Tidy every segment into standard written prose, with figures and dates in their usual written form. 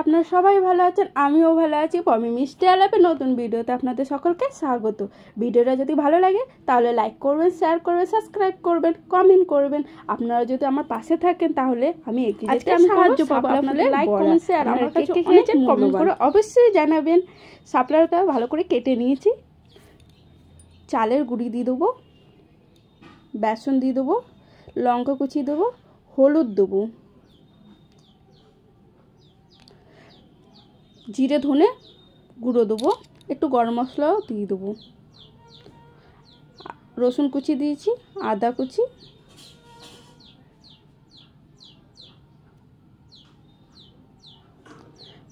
আপনারা সবাই ভালো আছেন, আমিও ভালো আছি। পমি মিষ্টি আলাপে নতুন ভিডিওতে আপনাদের সকলকে স্বাগত। ভিডিওটা যদি ভালো লাগে তাহলে লাইক করবেন, শেয়ার করবেন, সাবস্ক্রাইব করবেন, কমেন্ট করবেন। আপনারা যদি আমার পাশে থাকেন তাহলে আমি এগিয়ে যেতে সাহায্য পাবো। আপনাদের লাইক কমেন্ট শেয়ার আমার কাছে অনেক কমেন্ট করে অবশ্যই জানাবেন। শাপলাটা ভালো করে কেটে নিয়েছি। চালের গুঁড়ি দিয়ে দেবো, বেসন দিয়ে দেবো, লঙ্কা কুচি দেবো, হলুদ দেবো, জিরে ধনে গুঁড়ো দেবো, একটু গরম মশলাও দিয়ে দেবো, রসুন কুচি দিয়েছি, আদা কুচি,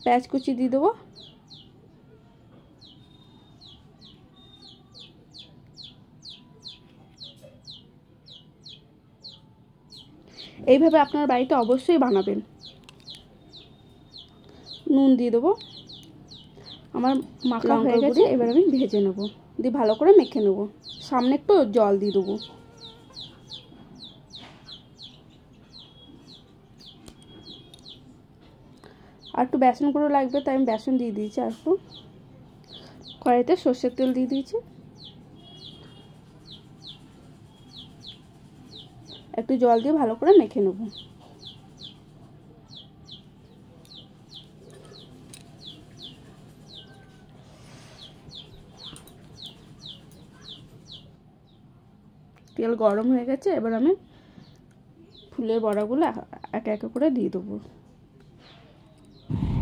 পেঁয়াজ কুচি দিয়ে দেবো, এইভাবে আপনার বাড়িতে অবশ্যই বানাবেন। নুন দিয়ে দেবো। আমার মাখা হয়ে গেছে, এবার আমি ভেজে নেবো, দিয়ে ভালো করে মেখে নেবো। সামনে একটু জল দিয়ে দেবো। আর একটু বেসন গুঁড়ো লাগবে, তাই আমি বেসন দিয়ে দিয়েছি। আর একটু কড়াইতে সর্ষের তেল দিয়ে দিয়েছি, একটু জল দিয়ে ভালো করে মেখে নেবো। তেল গরম হয়ে গেছে, এবার আমি ফুলের বড়াগুলো একে একে করে দিয়ে দেবো।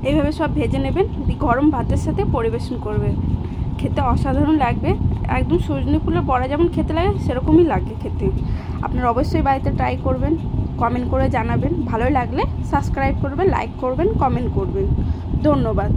এইভাবে সব ভেজে নেবেন, দিয়ে গরম ভাতের সাথে পরিবেশন করবেন। খেতে অসাধারণ লাগবে, একদম সজনে ফুলের বড়া যেমন খেতে লাগে সেরকমই লাগে খেতে। আপনারা অবশ্যই বাড়িতে ট্রাই করবেন, কমেন্ট করে জানাবেন। ভালো লাগলে সাবস্ক্রাইব করবেন, লাইক করবেন, কমেন্ট করবেন। ধন্যবাদ।